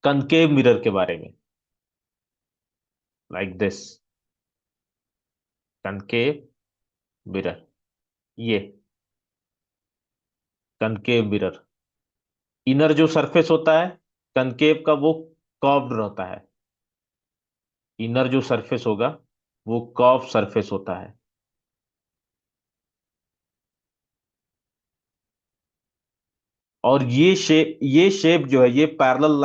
Concave mirror के बारे में, लाइक दिस, कनकेव मिरर, ये कनकेव मिरर। इनर जो सरफेस होता है कनकेव का, वो कर्व्ड रहता है। इनर जो सरफेस होगा वो कर्व सरफेस होता है। और ये शेप जो है, ये पैरेलल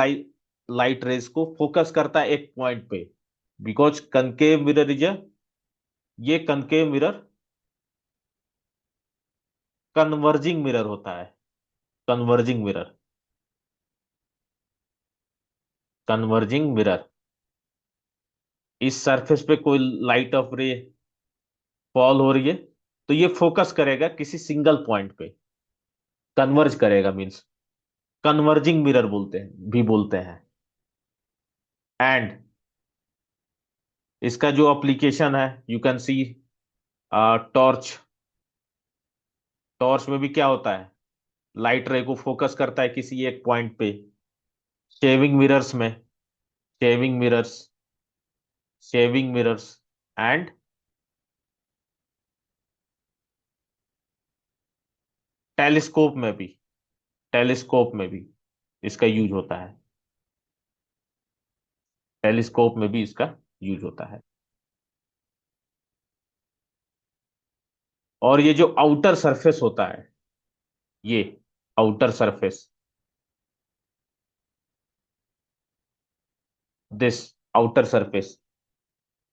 लाइट रेज को फोकस करता है एक पॉइंट पे। बिकॉज कनकेव मिरर इज अ, ये कनकेव मिरर कन्वर्जिंग मिरर होता है। Converging mirror, converging mirror. इस सरफेस पे कोई लाइट ऑफ रे फॉल हो रही है, तो ये फोकस करेगा किसी सिंगल पॉइंट पे। कन्वर्ज करेगा मींस कन्वर्जिंग मिरर बोलते हैं, भी बोलते हैं। एंड इसका जो एप्लीकेशन है, you can see torch. Torch में भी क्या होता है, लाइट रे को फोकस करता है किसी एक पॉइंट पे। शेविंग मिरर्स में, shaving mirrors, shaving mirrors and telescope में भी, टेलीस्कोप में भी इसका यूज होता है। टेलीस्कोप में भी इसका यूज होता है। और ये जो आउटर सरफेस होता है, ये outer surface, this outer surface,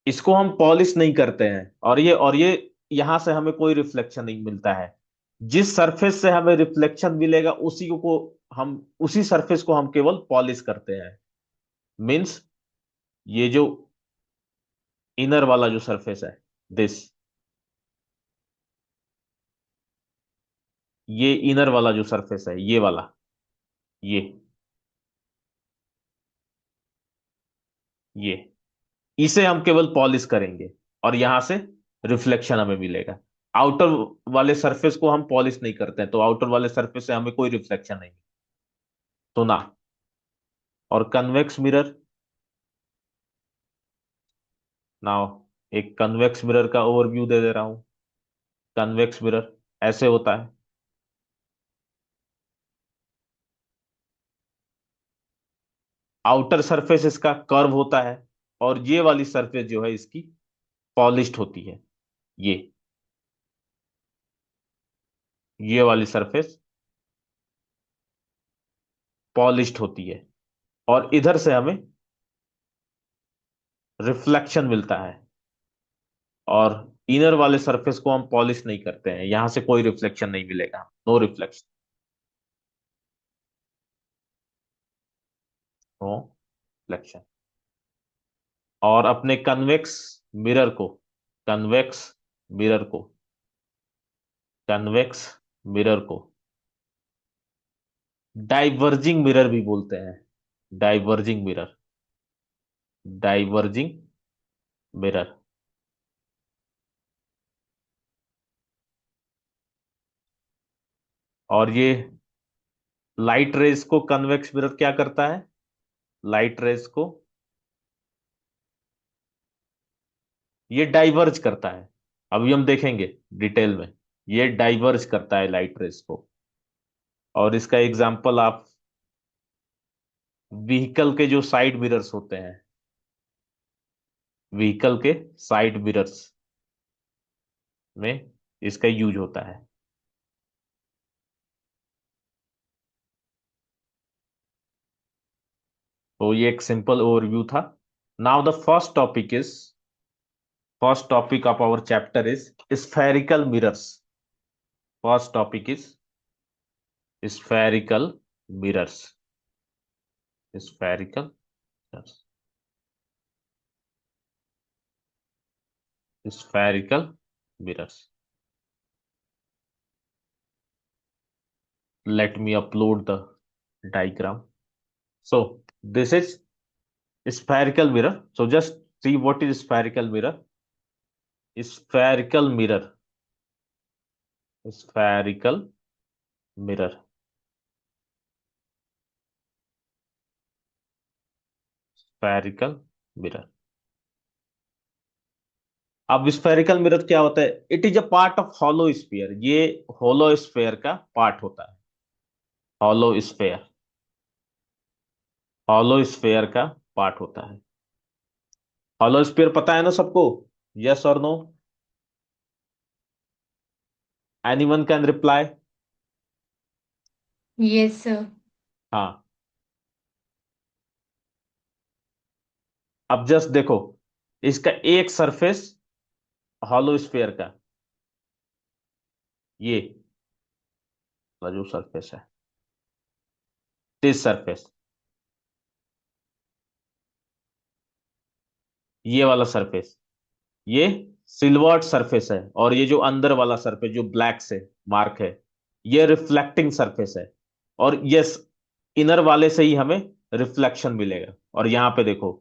इसको हम पॉलिश नहीं करते हैं। और ये यहां से हमें कोई रिफ्लेक्शन नहीं मिलता है। जिस सरफेस से हमें रिफ्लेक्शन मिलेगा हम उसी सरफेस को हम केवल पॉलिश करते हैं। मीन्स ये जो इनर वाला जो सरफेस है, दिस, ये इनर वाला जो सरफेस है, ये वाला, ये ये इसे हम केवल पॉलिश करेंगे और यहां से रिफ्लेक्शन हमें मिलेगा। आउटर वाले सरफेस को हम पॉलिश नहीं करते हैं, तो आउटर वाले सरफेस से हमें कोई रिफ्लेक्शन नहीं। तो ना, और कन्वेक्स मिरर, नाउ एक कन्वेक्स मिरर का ओवरव्यू दे दे रहा हूं। कन्वेक्स मिरर ऐसे होता है। आउटर सरफेस इसका कर्व होता है, और ये वाली सरफेस जो है इसकी पॉलिश्ड होती है। ये ये वाली सरफेस पॉलिश्ड होती है, और इधर से हमें रिफ्लेक्शन मिलता है। और इनर वाले सरफेस को हम पॉलिश नहीं करते हैं, यहां से कोई रिफ्लेक्शन नहीं मिलेगा, नो रिफ्लेक्शन, नो रिफ्लेक्शन। और अपने कन्वेक्स मिरर को, कन्वेक्स मिरर को, कन्वेक्स मिरर को डाइवर्जिंग मिरर भी बोलते हैं। Diverging mirror, diverging mirror. और ये लाइट रेज को कन्वेक्स मिरर क्या करता है, लाइट रेज को ये डाइवर्ज करता है। अभी हम देखेंगे डिटेल में, ये डाइवर्ज करता है लाइट रेज को। और इसका एग्जांपल आप व्हीकल के जो साइड मिरर्स होते हैं, व्हीकल के साइड मिरर्स में इसका यूज होता है। तो ये एक सिंपल ओवरव्यू था। Now the first topic of our chapter is spherical mirrors. First topic is spherical mirrors, spherical mirrors, spherical mirrors. Let me upload the diagram. So this is spherical mirror. So just see what is spherical mirror. Spherical mirror, spherical mirror. Spherical mirror. अब spherical mirror क्या होता है? It is a part of hollow sphere. ये hollow sphere का part होता है। Hollow sphere, hollow sphere का part होता है। हॉलो स्फीयर पता है ना सबको? यस और no? Anyone can reply. Yes sir. हाँ। अब जस्ट देखो, इसका एक सरफेस हॉलो स्फीयर का, ये वाला जो सरफेस है, दिस सरफेस, ये वाला सरफेस, ये सिल्वर्ड सरफेस है। और ये जो अंदर वाला सरफेस जो ब्लैक से मार्क है, ये रिफ्लेक्टिंग सरफेस है। और यस, इनर वाले से ही हमें रिफ्लेक्शन मिलेगा। और यहां पे देखो,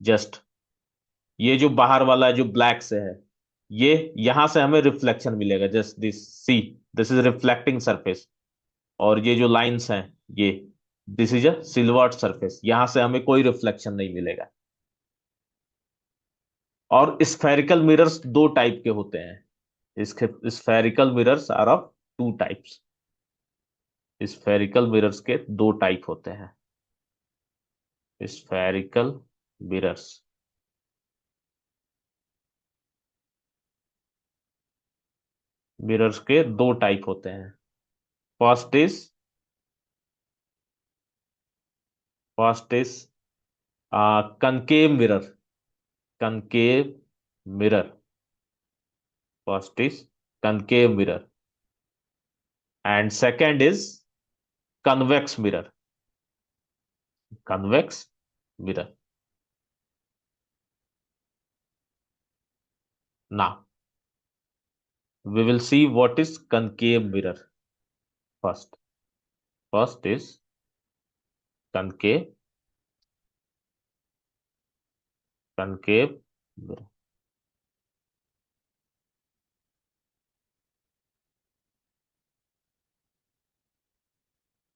जस्ट ये जो बाहर वाला है जो ब्लैक से है, ये यहां से हमें रिफ्लेक्शन मिलेगा। Just this see, this is reflecting surface. और ये जो लाइंस हैं, ये this is a silvered surface, यहां से हमें कोई रिफ्लेक्शन नहीं मिलेगा। और स्फेरिकल मिरर्स दो टाइप के होते हैं। इसके spherical mirrors are of two types. Spherical mirrors के दो टाइप होते हैं। स्फेरिकल मिरर्स, मिरर्स के दो टाइप होते हैं। First is, first is concave mirror. Concave mirror, first is concave mirror. And second is convex mirror. Convex mirror. Now we will see what is concave mirror first. First is concave, concave mirror.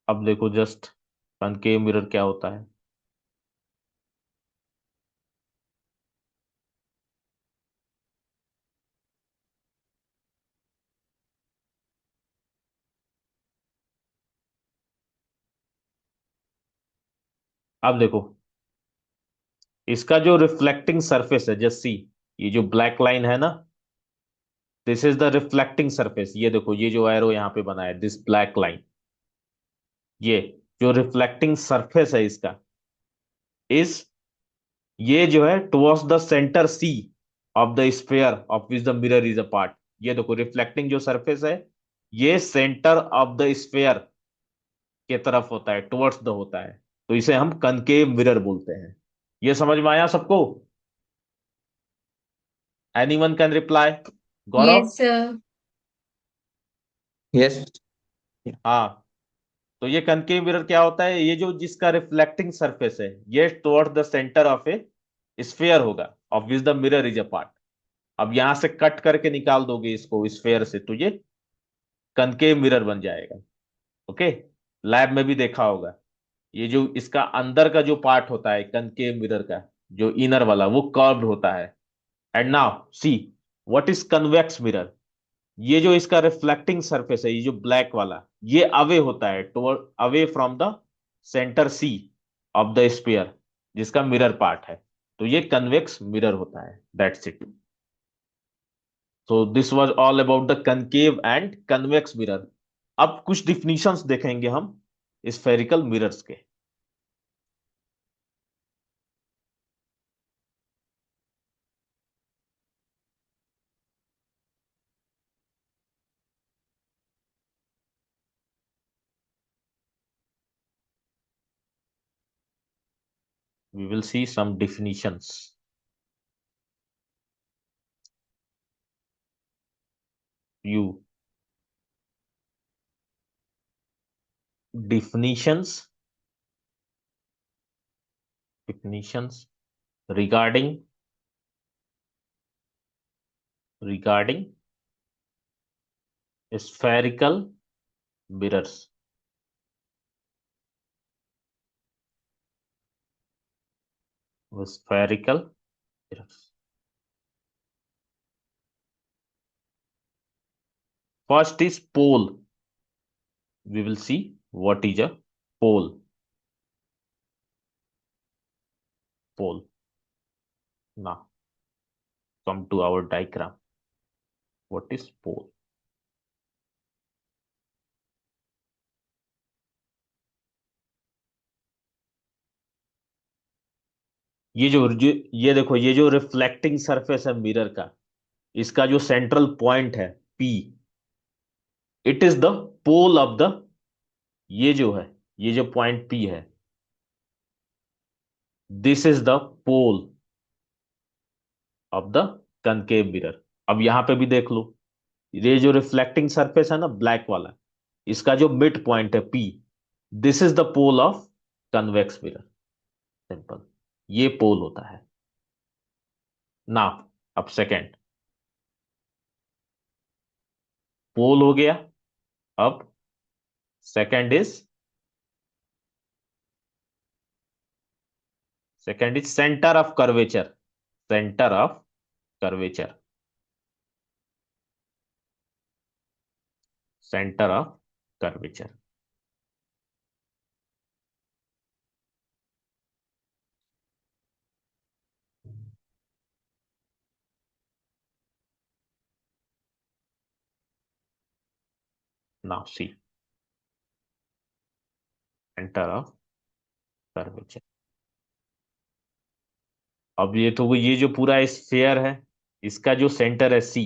अब देखो just concave mirror क्या होता है। अब देखो, इसका जो reflecting surface है, जस्ट सी, ये जो ब्लैक लाइन है ना, this is the reflecting surface. ये देखो, ये जो एरो यहाँ पे बना है, दिस ब्लैक लाइन, ये जो रिफ्लेक्टिंग सरफेस है इसका, इस, ये जो है towards the centre C of the sphere of which the mirror is a part. ये देखो, रिफ्लेक्टिंग जो सरफेस है, ये सेंटर ऑफ द स्फीयर के तरफ होता है, टुवर्ड्स द होता है। तो इसे हम कनकेव मिरर बोलते हैं। ये समझ में आया सबको? Anyone can reply. Gaurav? Yes sir. Yes. हाँ। तो ये कनकेव मिरर क्या होता है? ये जो जिसका रिफ्लेक्टिंग सरफेस है, ये towards the centre of a sphere होगा, of which the mirror is a part. अब यहां से कट करके निकाल दोगे इसको स्फीयर से, तो ये कनकेव मिरर बन जाएगा। ओके। लैब में भी देखा होगा, ये जो इसका अंदर का जो पार्ट होता है कनकेव मिरर का, जो इनर वाला, वो कर्व्ड होता है। And now see what is convex mirror. ये जो इसका रिफ्लेक्टिंग सरफेस है, ये जो ब्लैक वाला, ये अवे होता है, toward away from the centre C of the sphere, जिसका मिरर पार्ट है। तो ये कन्वेक्स मिरर होता है। That's it. So this was all about the concave and convex mirror. अब कुछ डिफिनीशंस देखेंगे हम स्फेरिकल मिरर्स के। We will see some definitions. You definitions, definitions regarding, regarding spherical mirrors. spherical mirror. First is pole. We will see what is a pole. Pole. Now come to our diagram. What is pole? ये देखो, ये जो reflecting surface है mirror का, इसका जो central point है P, it is the pole of the, ये जो है, ये जो पॉइंट P है, this is the pole of the concave mirror. अब यहां पे भी देख लो, ये जो रिफ्लेक्टिंग सरफेस है ना ब्लैक वाला, इसका जो मिड पॉइंट है P, this is the pole of convex mirror. Simple, ये पोल होता है ना. अब सेकेंड, पोल हो गया. अब second is centre of curvature. Centre of curvature. Centre of curvature. Now C, centre of curvature. अब ये तो ये जो पूरा स्फेयर है, इसका जो सेंटर है C,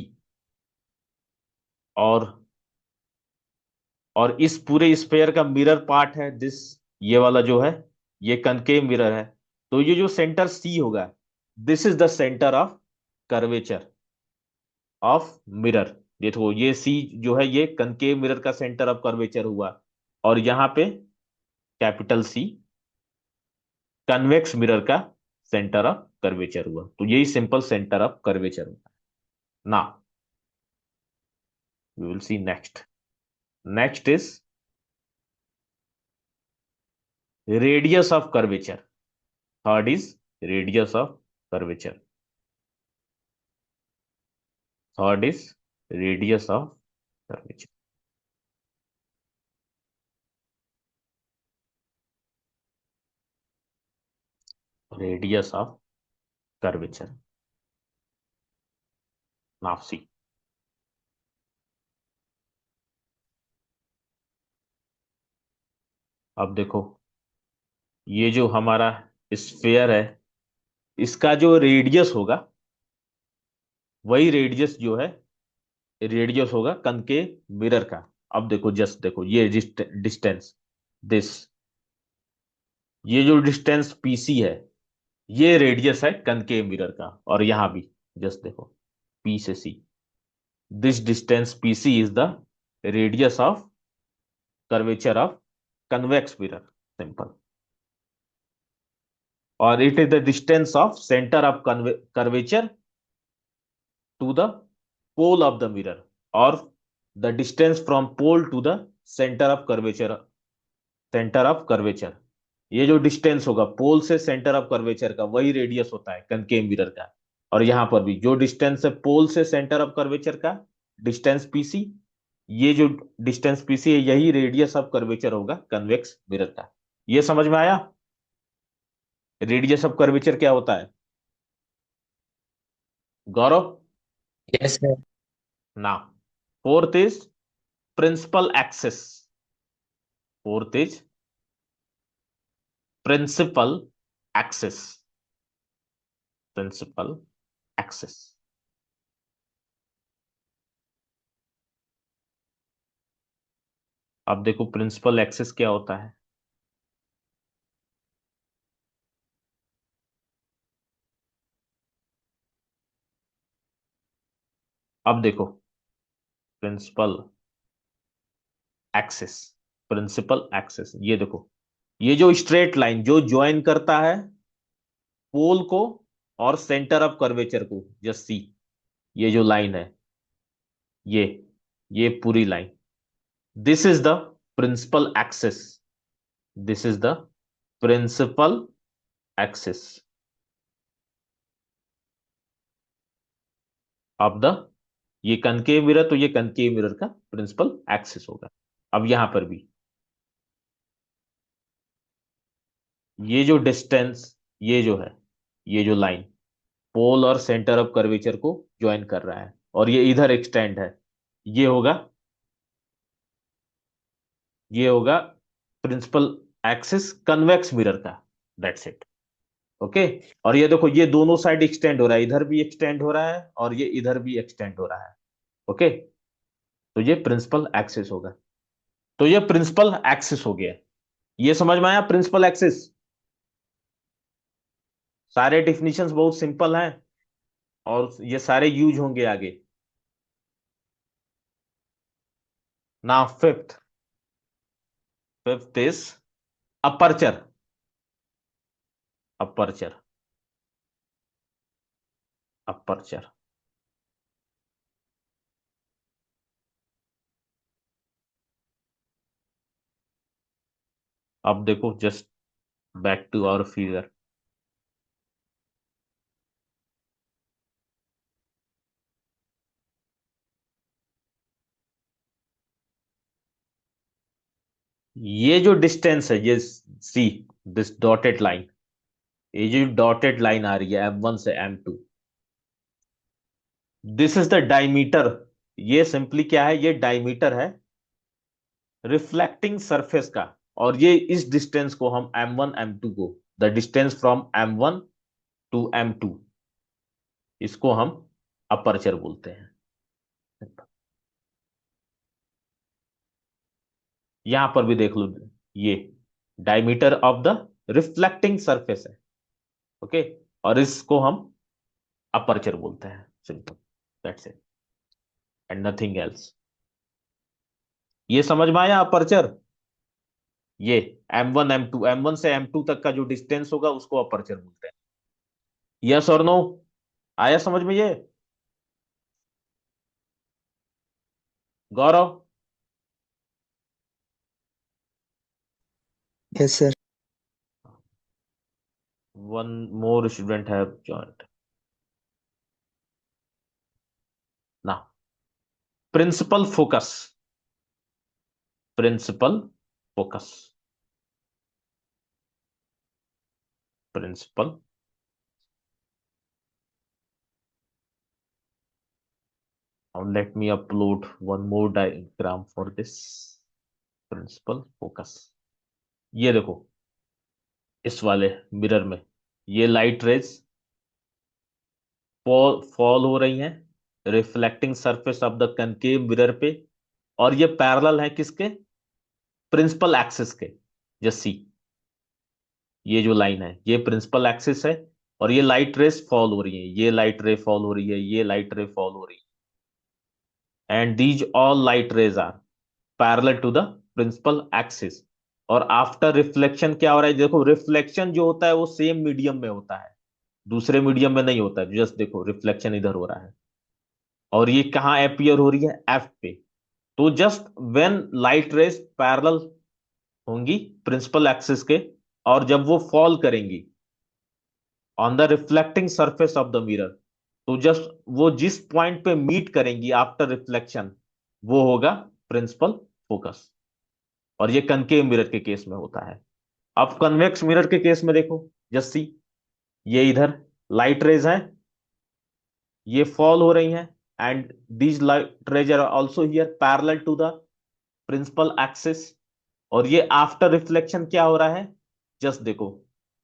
और इस पूरे स्फेयर का मिरर पार्ट है दिस, ये वाला जो है, ये कनकेव मिरर है. तो ये जो सेंटर C होगा, this is the centre of curvature of mirror. देखो ये C जो है, ये कनकेव मिरर का सेंटर ऑफ कर्वेचर हुआ, और यहां पे कैपिटल C कन्वेक्स मिरर का सेंटर ऑफ कर्वेचर हुआ. तो यही सिंपल सेंटर ऑफ कर्वेचर होता है ना. We will see next. Next is radius of curvature. Third is radius of curvature. Third is radius of curvature. Radius of curvature. Now see, अब देखो, ये जो हमारा स्फेयर है, इसका जो रेडियस होगा, वही रेडियस जो है, रेडियस होगा कनकेव मिरर का. अब देखो, जस्ट देखो, ये डिस्टेंस, दिस, ये जो डिस्टेंस PC है, ये रेडियस है कनकेव मिरर का. और यहां भी जस्ट देखो, P से C, this distance PC is the radius of curvature of convex mirror. Simple. और it is the distance of centre of curvature to the pole of the mirror, और the distance from pole to the centre of curvature. Centre of curvature, ये जो distance होगा पोल से centre of curvature का, वही radius होता है concave mirror का. और यहां पर भी जो डिस्टेंस है पोल से सेंटर ऑफ कर्वेचर का, डिस्टेंस PC, ये जो डिस्टेंस PC है, यही रेडियस ऑफ कर्वेचर होगा कन्वेक्स मिरर का. ये समझ में आया? रेडियस ऑफ कर्वेचर क्या होता है गौरव? Yes sir. ना. Fourth is principal axis. Fourth is principal axis. Principal axis. अब देखो प्रिंसिपल एक्सिस क्या होता है. अब देखो, प्रिंसिपल एक्सिस. प्रिंसिपल एक्सिस, ये देखो, ये जो स्ट्रेट लाइन जो ज्वाइन करता है पोल को और सेंटर ऑफ कर्वेचर को, जस्ट सी, ये जो लाइन है, ये ये पूरी line, this is the principal axis. This is the principal axis. Of the, ये कनकेव मिरर, तो ये कनकेव मिरर का प्रिंसिपल एक्सिस होगा। अब यहां पर भी ये जो डिस्टेंस, ये जो है, ये जो लाइन पोल और सेंटर ऑफ कर्वेचर को ज्वाइन कर रहा है और ये इधर एक्सटेंड है, ये होगा, ये होगा प्रिंसिपल एक्सिस कन्वेक्स मिरर का। That's it. ओके। और ये देखो, ये दोनों साइड एक्सटेंड हो रहा है, इधर भी एक्सटेंड हो रहा है और ये इधर भी एक्सटेंड हो रहा है। ओके। तो ये प्रिंसिपल एक्सिस होगा। तो ये प्रिंसिपल एक्सिस हो गया। ये समझ में आया प्रिंसिपल एक्सिस? सारे डिफिनीशंस बहुत सिंपल हैं और ये सारे यूज होंगे आगे। ना fifth, fifth is aperture. Aperture, aperture. अब देखो, just back to our figure. ये जो डिस्टेंस है, ये सी, दिस डॉटेड लाइन, ये जो डॉटेड लाइन आ रही है M1 से M2, this is the diameter. ये सिंपली क्या है, ये डायमीटर है रिफ्लेक्टिंग सरफेस का। और ये इस डिस्टेंस को हम M1 M2 को, the distance from M1 to M2, इसको हम अपर्चर बोलते हैं। यहां पर भी देख लो, ये diameter of the reflecting surface है। ओके। और इसको हम अपर्चर बोलते हैं, simple, that's it and nothing else. ये समझ में आया अपर्चर? ये M1 M2, M1 से M2 तक का जो डिस्टेंस होगा उसको अपर्चर बोलते हैं। यस और नो? आया समझ में ये? Gaurav? Yes sir. One more student have joined ना। Principal focus, principal focus, principal. Now let me upload one more diagram for this principal focus. ये देखो, इस वाले मिरर में ये लाइट रेज फॉल हो रही हैं reflecting surface of the concave mirror पे, और ये पैरेलल है किसके? प्रिंसिपल एक्सिस के। जस्ट सी, ये जो लाइन है ये प्रिंसिपल एक्सिस है और ये लाइट रेज फॉल हो रही है, ये लाइट रे फॉल हो रही है, ये लाइट रे फॉल हो रही है, and these all light rays are parallel to the principal axis. और आफ्टर रिफ्लेक्शन क्या हो रहा है? देखो, रिफ्लेक्शन जो होता है वो सेम मीडियम में होता है, दूसरे मीडियम में नहीं होता है। जस्ट देखो, रिफ्लेक्शन इधर हो रहा है और ये कहाँ अपियर हो रही है? एफ पे। तो just when light raise parallel होंगी प्रिंसिपल एक्सिस के, और जब वो फॉल करेंगी on the reflecting surface of the mirror, तो जस्ट वो जिस पॉइंट पे मीट करेंगी आफ्टर रिफ्लेक्शन, वो होगा प्रिंसिपल फोकस। और ये कनकेव मिरर के केस में होता है। अब कन्वेक्स मिरर के केस में देखो, जस्ट सी, ये इधर लाइट रेज हैं, ये फॉल हो रही हैं, and these light rays are also here parallel to the principal axis. और ये आफ्टर रिफ्लेक्शन क्या हो रहा है? जस्ट देखो,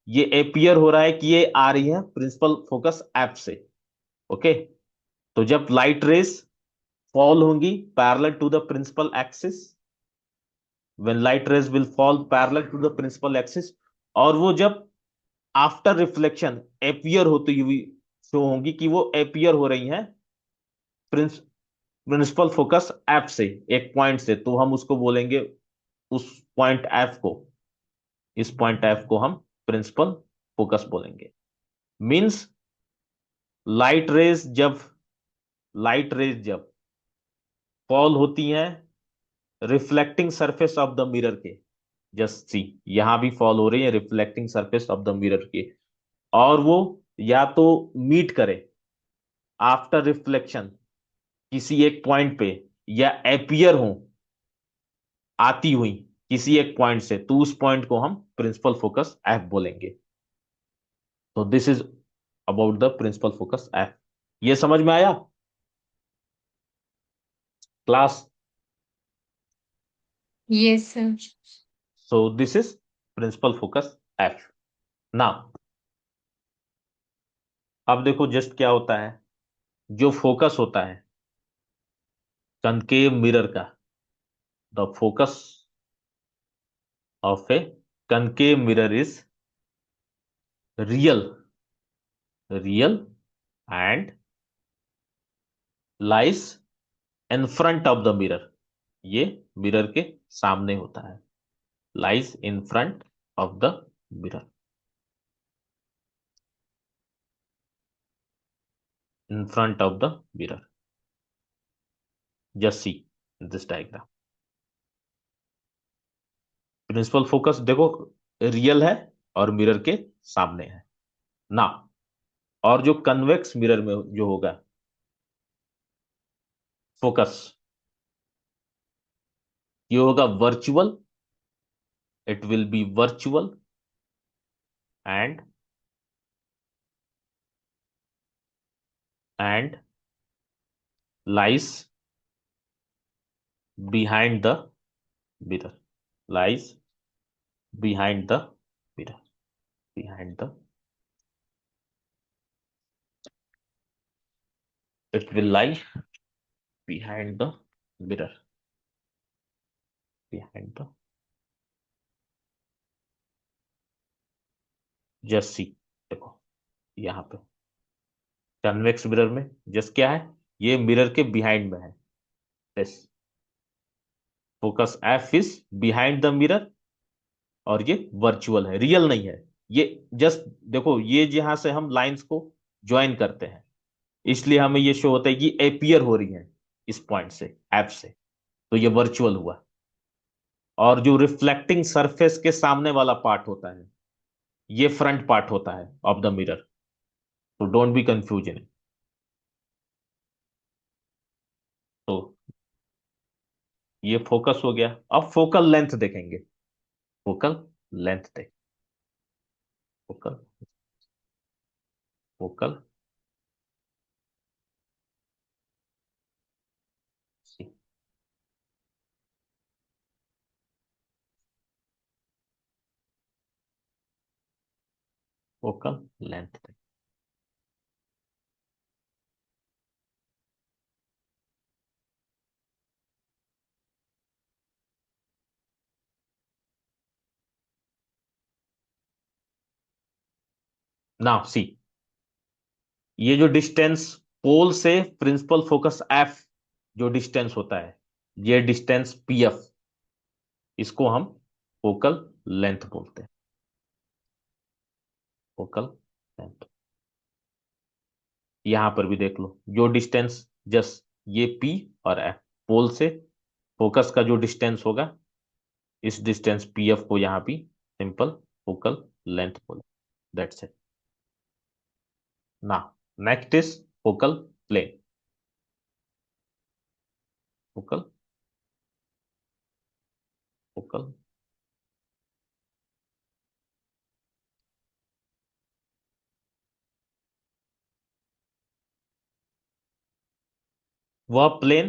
ये एपियर हो रहा है कि ये आ रही है प्रिंसिपल फोकस एप से। ओके। तो जब लाइट रेज फॉल होंगी parallel to the principal axis, when light rays will fall parallel to the principal axis, और वो जब आफ्टर रिफ्लेक्शन एपियर होती हुई शो होंगी कि वो एपियर हो रही हैं प्रिंसिपल फोकस एप से, एक पॉइंट से, तो हम उसको बोलेंगे, उस पॉइंट एफ को, इस पॉइंट एफ को हम प्रिंसिपल फोकस बोलेंगे। मींस लाइट रेज जब, लाइट रेज जब फॉल होती हैं reflecting surface of the mirror के, जस्ट सी, यहां भी फॉल हो रही है reflecting surface of the mirror के, और वो या तो मीट करे आफ्टर रिफ्लेक्शन किसी एक पॉइंट पे, या अपीयर हो आती हुई किसी एक पॉइंट से, तो उस पॉइंट को हम प्रिंसिपल फोकस एफ बोलेंगे। तो this is about the principal focus F. ये समझ में आया class? Yes sir. So this is principal focus F. ना अब देखो जस्ट क्या होता है, जो फोकस होता है कनकेव मिरर का, the focus of a concave mirror is real, real and lies in front of the mirror. ये मिरर के सामने होता है, lies in front of the mirror, in front of the mirror. Just see this diagram. Principal focus देखो real है और mirror के सामने है ना। और जो कन्वेक्स मिरर में जो होगा फोकस, ये होगा virtual, it will be virtual and and lies behind the mirror, lies behind the mirror, behind the, it will lie behind the mirror, behind the, just see। देखो यहां पे कन्वेक्स मिरर में just क्या है, ये mirror के behind में है, yes. Focus F is behind the mirror, और ये वर्चुअल है, रियल नहीं है। ये जस्ट देखो, ये जहां से हम लाइंस को ज्वाइन करते हैं, इसलिए हमें ये शो होता है कि एपियर हो रही है इस पॉइंट से, एफ से, तो ये वर्चुअल हुआ। और जो रिफ्लेक्टिंग सरफेस के सामने वाला पार्ट होता है, ये फ्रंट पार्ट होता है ऑफ द मिरर। तो डोंट बी कंफ्यूज इन। तो ये फोकस हो गया। अब फोकल लेंथ देखेंगे, फोकल लेंथ देख, फोकल, फोकल, फोकल लेंथ देख। नाउ सी, ये जो डिस्टेंस पोल से प्रिंसिपल फोकस एफ, जो डिस्टेंस होता है, ये डिस्टेंस पी एफ, इसको हम फोकल लेंथ बोलते हैं, फोकल लेंथ। यहां पर भी देख लो, जो डिस्टेंस जस्ट ये पी और एफ, पोल से फोकस का जो डिस्टेंस होगा, इस डिस्टेंस पी एफ को यहां भी सिंपल फोकल लेंथ बोले, दैट्स इट। ना next is focal plane, focal, focal, वह प्लेन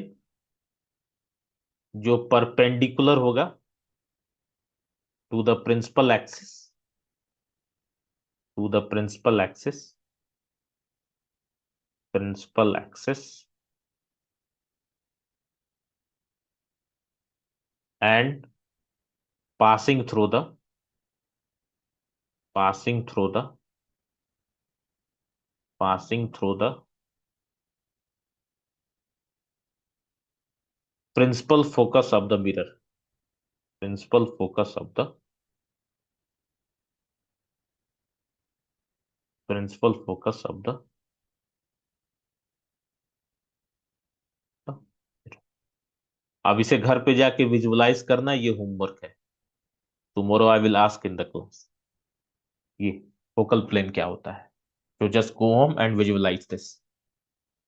जो परपेंडिकुलर होगा to the principal axis, to the principal axis, principal axis and passing through the, passing through the, passing through the principal focus of the mirror, principal focus of the, principal focus of the mirror। अब इसे घर पे जाके visualise करना, ये homework है। Tomorrow I will ask in the class ये focal plane क्या होता है। तो just go home and visualise this.